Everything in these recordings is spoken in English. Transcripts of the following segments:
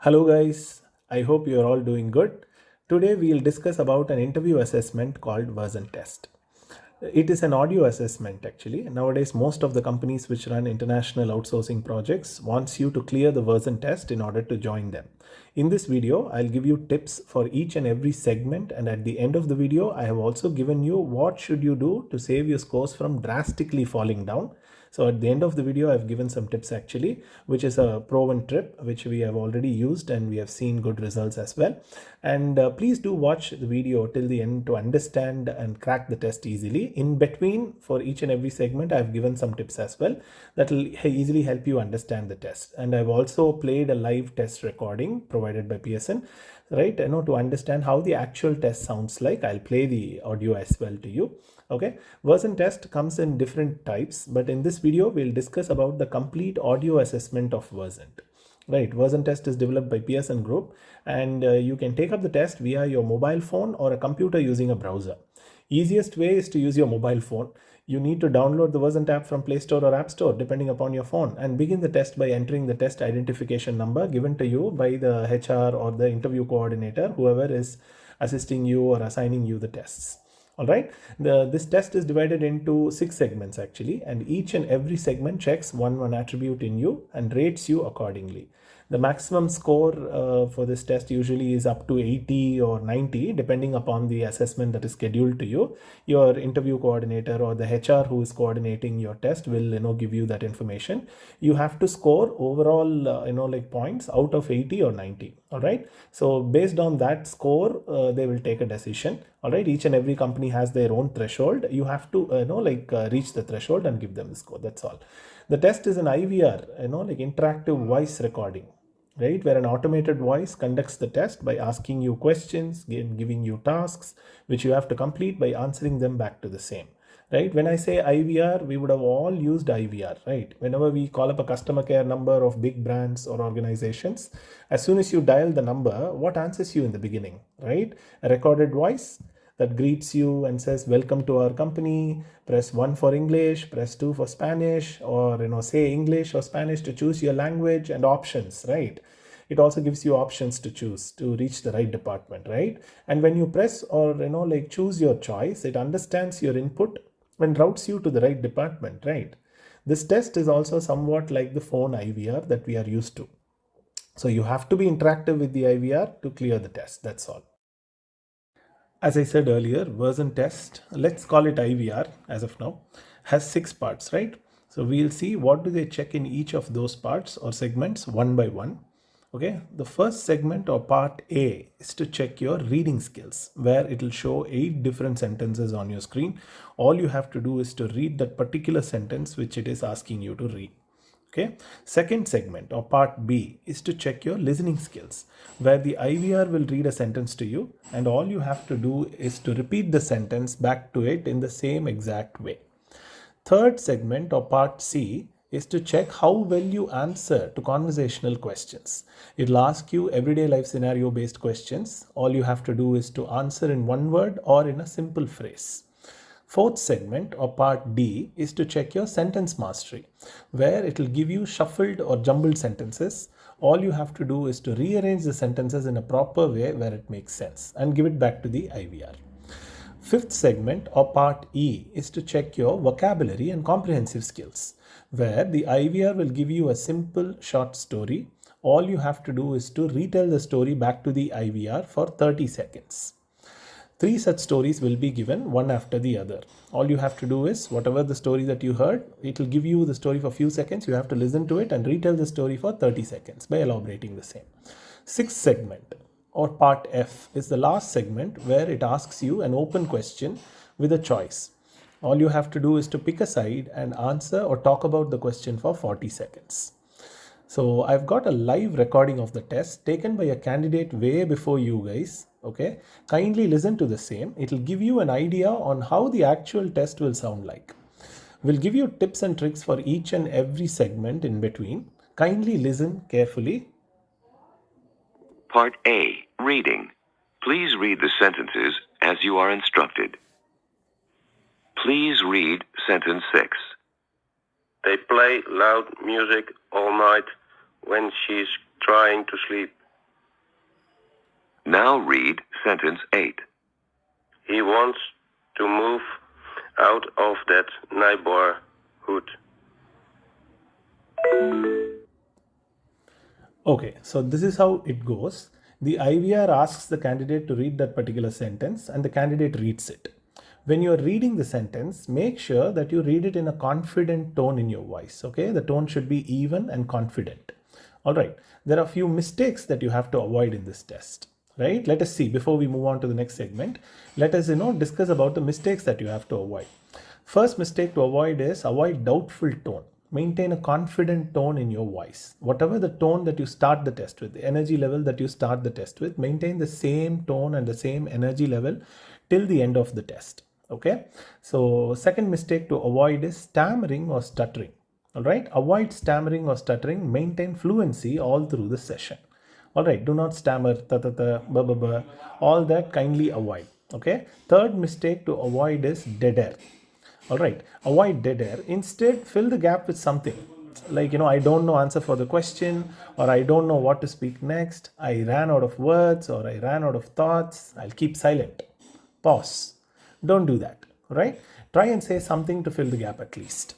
Hello guys, I hope you are all doing good. Today we'll discuss about an interview assessment called Versant Test. It is an audio assessment actually. Nowadays most of the companies which run international outsourcing projects wants you to clear the Versant Test in order to join them. In this video, I'll give you tips for each and every segment, and at the end of the video, I have also given you what should you do to save your scores from drastically falling down. So at the end of the video, I've given some tips actually, which is a proven trip, which we have already used and we have seen good results as well. And please do watch the video till the end to understand and crack the test easily. In between, for each and every segment, I've given some tips as well that will easily help you understand the test. And I've also played a live test recording provided by Pearson, right? To understand how the actual test sounds like. I'll play the audio as well to you. Okay, Versant test comes in different types, but in this video we'll discuss about the complete audio assessment of Versant. Right, Versant test is developed by Pearson Group, and you can take up the test via your mobile phone or a computer using a browser. Easiest way is to use your mobile phone. You need to download the Versant app from Play Store or App Store depending upon your phone, and begin the test by entering the test identification number given to you by the HR or the interview coordinator, whoever is assisting you or assigning you the tests. All right, this test is divided into 6 segments actually, and each and every segment checks one attribute in you and rates you accordingly. The maximum score for this test usually is up to 80 or 90 depending upon the assessment that is scheduled to you. Your interview coordinator or the HR who is coordinating your test will give you that information. You have to score overall like points out of 80 or 90. All right, so based on that score they will take a decision. All right, each and every company has their own threshold. You have to reach the threshold and give them the score. That's all. The test is an IVR, like interactive voice recording, right, where an automated voice conducts the test by asking you questions, giving you tasks which you have to complete by answering them back to the same. Right, when I say IVR, we would have all used IVR, right? Whenever we call up a customer care number of big brands or organizations, as soon as you dial the number, what answers you in the beginning, right? A recorded voice that greets you and says, welcome to our company. Press 1 for English, press 2 for Spanish, or say English or Spanish to choose your language, and options, right? It also gives you options to choose to reach the right department, right? And when you press or choose your choice, it understands your input and routes you to the right department, right? This test is also somewhat like the phone IVR that we are used to. So you have to be interactive with the IVR to clear the test. That's all. As I said earlier, Versant test, let's call it IVR as of now, has 6 parts, right? So we'll see what do they check in each of those parts or segments one by one. Okay, the first segment or part A is to check your reading skills, where it will show 8 different sentences on your screen. All you have to do is to read that particular sentence which it is asking you to read. Okay, second segment or part B is to check your listening skills, where the IVR will read a sentence to you and all you have to do is to repeat the sentence back to it in the same exact way. Third segment or part C is to check how well you answer to conversational questions. It'll ask you everyday life scenario based questions. All you have to do is to answer in one word or in a simple phrase. Fourth segment or part D is to check your sentence mastery, where it will give you shuffled or jumbled sentences. All you have to do is to rearrange the sentences in a proper way where it makes sense and give it back to the IVR. Fifth segment or part E is to check your vocabulary and comprehensive skills, where the IVR will give you a simple short story. All you have to do is to retell the story back to the IVR for 30 seconds. 3 such stories will be given one after the other. All you have to do is, whatever the story that you heard, it will give you the story for a few seconds. You have to listen to it and retell the story for 30 seconds by elaborating the same. Sixth segment or part F is the last segment, where it asks you an open question with a choice. All you have to do is to pick a side and answer or talk about the question for 40 seconds. So I've got a live recording of the test taken by a candidate way before you guys. Okay, kindly listen to the same. It will give you an idea on how the actual test will sound like. We'll give you tips and tricks for each and every segment in between. Kindly listen carefully. Part A, Reading. Please read the sentences as you are instructed. Please read sentence 6. They play loud music all night when she's trying to sleep. Now read sentence 8. He wants to move out of that neighborhood. Okay, so this is how it goes. The IVR asks the candidate to read that particular sentence and the candidate reads it. When you're reading the sentence, make sure that you read it in a confident tone in your voice. Okay, the tone should be even and confident. All right, there are a few mistakes that you have to avoid in this test. Right, let us see before we move on to the next segment. Let us discuss about the mistakes that you have to avoid. First mistake to avoid is avoid doubtful tone. Maintain a confident tone in your voice. Whatever the tone that you start the test with, the energy level that you start the test with, maintain the same tone and the same energy level till the end of the test. Okay. So, second mistake to avoid is stammering or stuttering. All right. Avoid stammering or stuttering. Maintain fluency all through the session. All right, do not stammer, ta ta ta, ba ba ba. All that kindly avoid. Okay. Third mistake to avoid is dead air. All right, avoid dead air. Instead, fill the gap with something like, I don't know answer for the question, or I don't know what to speak next. I ran out of words, or I ran out of thoughts. I'll keep silent. Pause. Don't do that. Right? Try and say something to fill the gap at least.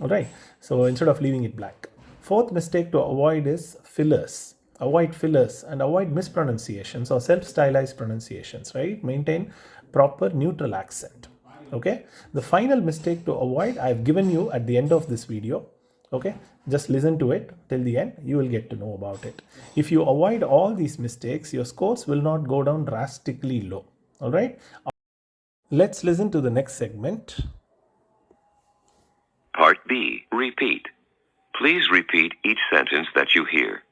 All right. So instead of leaving it blank. Fourth mistake to avoid is fillers. Avoid fillers and avoid mispronunciations or self-stylized pronunciations, right? Maintain proper neutral accent. Okay. The final mistake to avoid, I've given you at the end of this video. Okay. Just listen to it till the end. You will get to know about it. If you avoid all these mistakes, your scores will not go down drastically low. All right. Let's listen to the next segment. Part B. Repeat. Please repeat each sentence that you hear.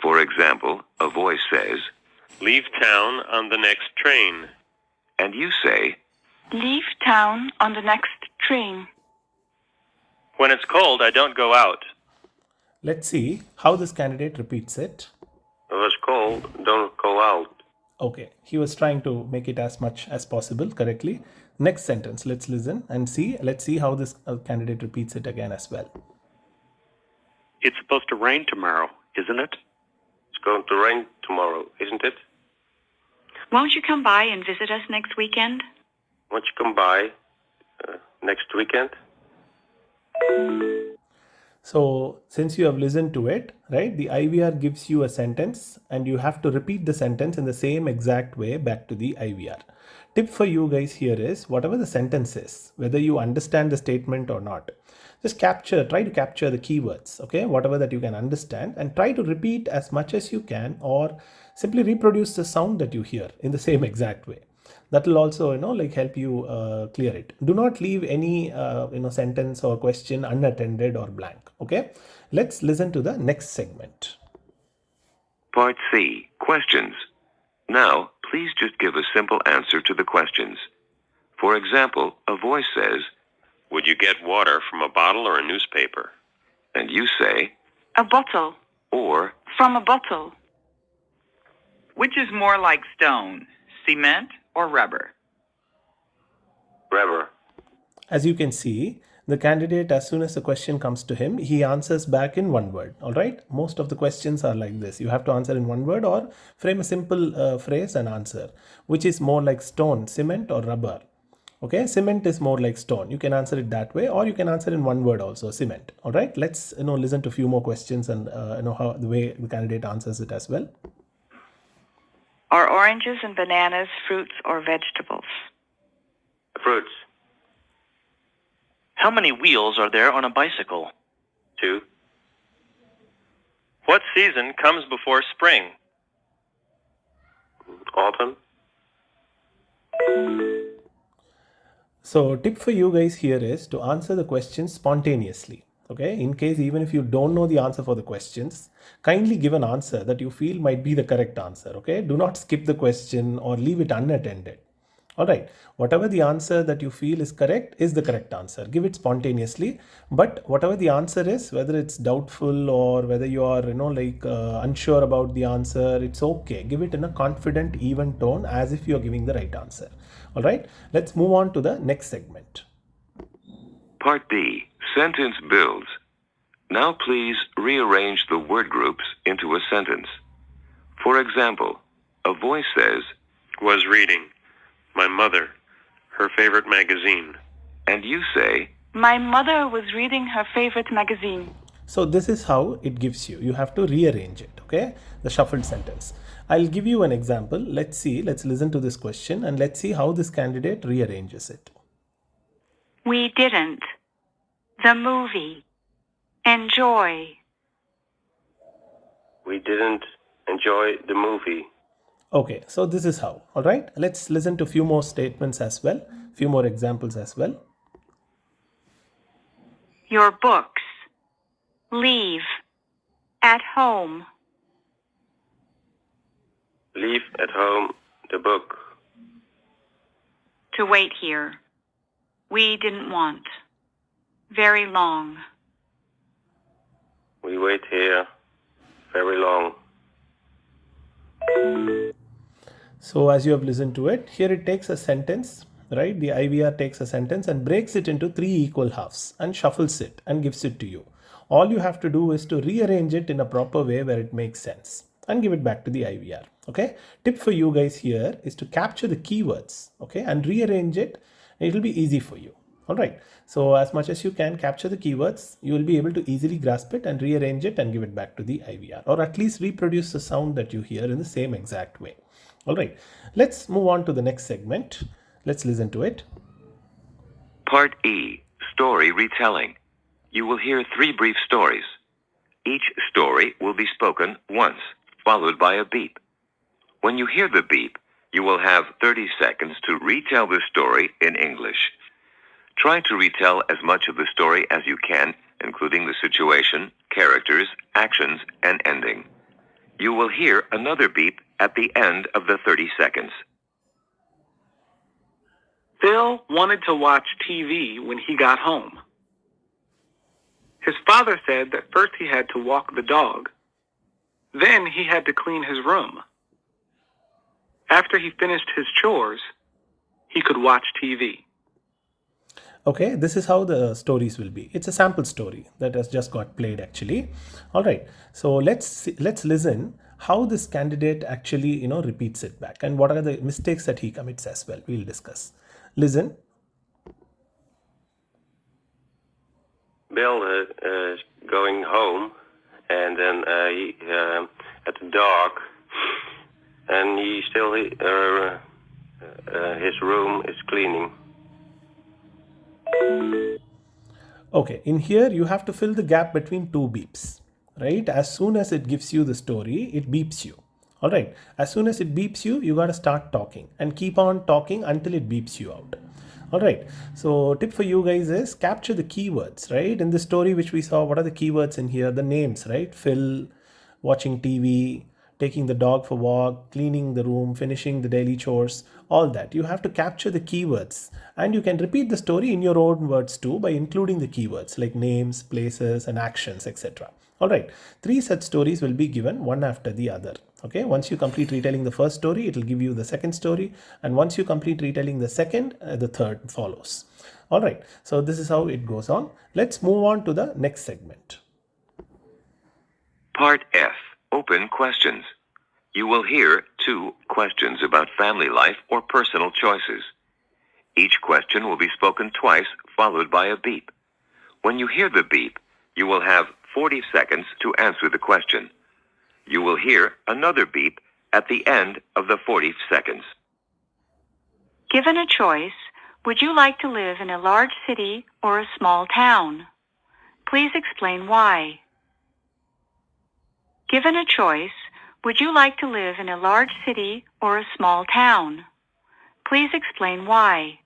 For example, a voice says, Leave town on the next train. and you say, Leave town on the next train. When it's cold, I don't go out. Let's see how this candidate repeats it. When it's cold, don't go out. Okay, he was trying to make it as much as possible correctly. Next sentence, let's listen and see. Let's see how this candidate repeats it again as well. It's supposed to rain tomorrow, isn't it? It's going to rain tomorrow, isn't it? Won't you come by and visit us next weekend? Won't you come by next weekend? So, since you have listened to it, right, the IVR gives you a sentence and you have to repeat the sentence in the same exact way back to the IVR. Tip for you guys here is whatever the sentence is, whether you understand the statement or not, just try to capture the keywords, okay, whatever that you can understand, and try to repeat as much as you can, or simply reproduce the sound that you hear in the same exact way. That will also help you clear it. Do not leave any sentence or question unattended or blank. Okay, let's listen to the next segment. Part C. Questions. Now, please just give a simple answer to the questions. For example, a voice says, Would you get water from a bottle or a newspaper? and you say, A bottle. or, From a bottle. Which is more like stone, cement or rubber? Rubber. As you can see, the candidate, as soon as the question comes to him, he answers back in one word. All right. Most of the questions are like this. You have to answer in one word or frame a simple phrase and answer, which is more like stone, cement or rubber. Okay. Cement is more like stone. You can answer it that way, or you can answer in one word also, cement. All right. Let's listen to a few more questions and how the way the candidate answers it as well. Are oranges and bananas fruits or vegetables? Fruits. How many wheels are there on a bicycle? 2. What season comes before spring? Autumn. So tip for you guys here is to answer the questions spontaneously. Okay, in case even if you don't know the answer for the questions, kindly give an answer that you feel might be the correct answer. Okay, do not skip the question or leave it unattended. All right, whatever the answer that you feel is correct is the correct answer. Give it spontaneously, but whatever the answer is, whether it's doubtful or whether you are unsure about the answer, it's okay. Give it in a confident, even tone as if you are giving the right answer. All right, let's move on to the next segment. Part D. Sentence builds. Now please rearrange the word groups into a sentence. For example, a voice says, Was reading. My mother. Her favorite magazine. and you say, My mother was reading her favorite magazine. So this is how it gives you. You have to rearrange it, okay? The shuffled sentence. I'll give you an example. Let's see. Let's listen to this question and let's see how this candidate rearranges it. We didn't. The movie. Enjoy. We didn't enjoy the movie. Okay, so this is how. All right. Let's listen to a few more statements as well. Few more examples as well. Your books. Leave. At home. Leave at home the book. To wait here. We didn't want. Very long. We wait here very long. So as you have listened to it, here it takes a sentence, right? The IVR takes a sentence and breaks it into 3 equal halves and shuffles it and gives it to you. All you have to do is to rearrange it in a proper way where it makes sense and give it back to the IVR. Okay. Tip for you guys here is to capture the keywords, okay, and rearrange it. It will be easy for you. All right. So as much as you can capture the keywords, you will be able to easily grasp it and rearrange it and give it back to the IVR, or at least reproduce the sound that you hear in the same exact way. All right. Let's move on to the next segment. Let's listen to it. Part E, story retelling. You will hear 3 brief stories. Each story will be spoken once, followed by a beep. When you hear the beep, you will have 30 seconds to retell the story in English. Try to retell as much of the story as you can, including the situation, characters, actions, and ending. You will hear another beep at the end of the 30 seconds. Phil wanted to watch TV when he got home. His father said that first he had to walk the dog. Then he had to clean his room. After he finished his chores, he could watch TV. Okay, this is how the stories will be. It's a sample story that has just got played actually. All right, so let's listen how this candidate actually repeats it back and what are the mistakes that he commits as well. We'll discuss. Listen. Bill is going home, and then he at the dog, and he still his room is cleaning. Okay, in here you have to fill the gap between 2 beeps, right? As soon as it gives you the story, it beeps you. All right, as soon as it beeps you, you got to start talking and keep on talking until it beeps you out. All right, so tip for you guys is capture the keywords, right? In the story which we saw, what are the keywords in here? The names, right? Phil, watching TV, taking the dog for a walk, cleaning the room, finishing the daily chores, all that. You have to capture the keywords and you can repeat the story in your own words too by including the keywords like names, places and actions, etc. All right, 3 such stories will be given one after the other. Okay, once you complete retelling the first story, it will give you the second story, and once you complete retelling the second, the third follows. All right, so this is how it goes on. Let's move on to the next segment. Part F, open questions. You will hear 2 questions about family life or personal choices. Each question will be spoken twice, followed by a beep. When you hear the beep, you will have 40 seconds to answer the question. You will hear another beep at the end of the 40 seconds. Given a choice, would you like to live in a large city or a small town? Please explain why. Given a choice, would you like to live in a large city or a small town? Please explain why.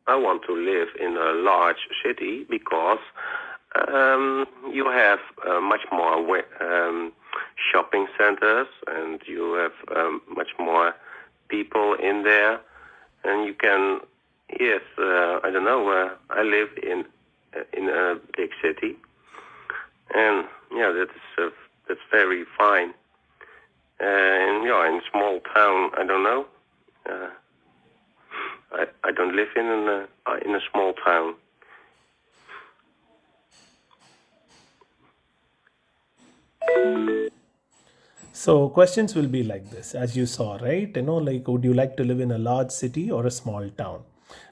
I want to live in a large city because you have much more shopping centers, and you have much more people in there, and you can. Yes, I don't know. I live in a big city, and yeah, that's very fine. And yeah, in a small town, I don't know. I don't live in a small town. So questions will be like this, as you saw, right? Like, would you like to live in a large city or a small town?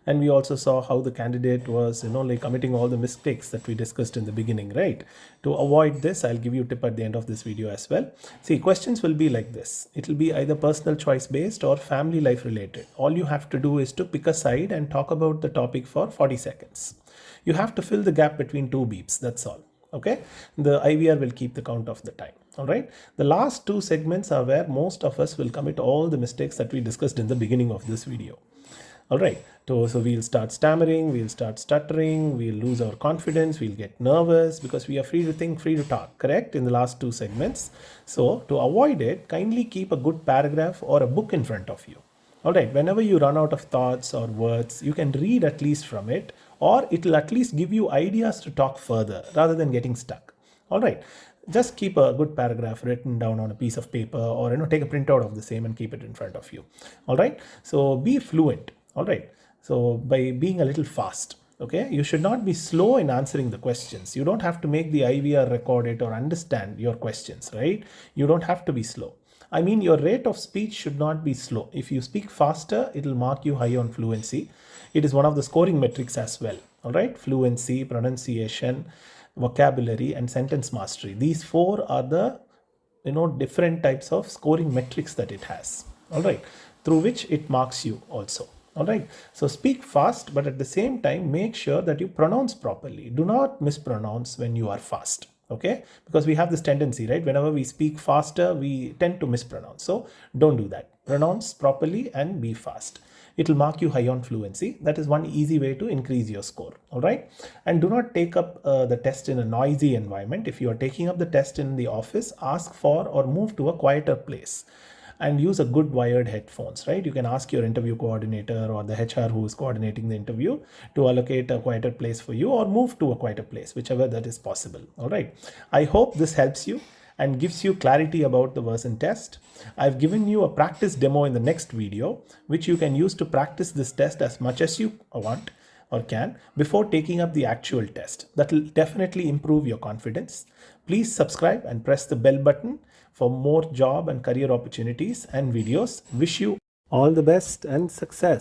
And we also saw how the candidate was, like committing all the mistakes that we discussed in the beginning, right? To avoid this, I'll give you a tip at the end of this video as well. See, questions will be like this. It will be either personal choice based or family life related. All you have to do is to pick a side and talk about the topic for 40 seconds. You have to fill the gap between two beeps, that's all. Okay, the IVR will keep the count of the time. All right, the last two segments are where most of us will commit all the mistakes that we discussed in the beginning of this video. All right, so we'll start stammering, we'll start stuttering, we'll lose our confidence, we'll get nervous because we are free to think, free to talk, correct, in the last two segments. So to avoid it, kindly keep a good paragraph or a book in front of you. All right, whenever you run out of thoughts or words, you can read at least from it, or it will at least give you ideas to talk further rather than getting stuck. All right, just keep a good paragraph written down on a piece of paper, or take a printout of the same and keep it in front of you. All right, so be fluent. All right, so by being a little fast. Okay, you should not be slow in answering the questions. You don't have to make the IVR record it or understand your questions, right? You don't have to be slow. I mean, your rate of speech should not be slow. If you speak faster, it will mark you high on fluency. It is one of the scoring metrics as well. All right, fluency, pronunciation, vocabulary, and sentence mastery. These four are the different types of scoring metrics that it has. All right, through which it marks you also. All right, so speak fast, but at the same time, make sure that you pronounce properly. Do not mispronounce when you are fast. Okay, because we have this tendency, right? Whenever we speak faster, we tend to mispronounce. So don't do that. Pronounce properly and be fast. It will mark you high on fluency. That is one easy way to increase your score. All right, and do not take up the test in a noisy environment. If you are taking up the test in the office, ask for or move to a quieter place and use a good wired headphones, right? You can ask your interview coordinator or the HR who is coordinating the interview to allocate a quieter place for you, or move to a quieter place, whichever that is possible. All right, I hope this helps you and gives you clarity about the Versant test. I've given you a practice demo in the next video, which you can use to practice this test as much as you want or can before taking up the actual test. That will definitely improve your confidence. Please subscribe and press the bell button for more job and career opportunities and videos. Wish you all the best and success.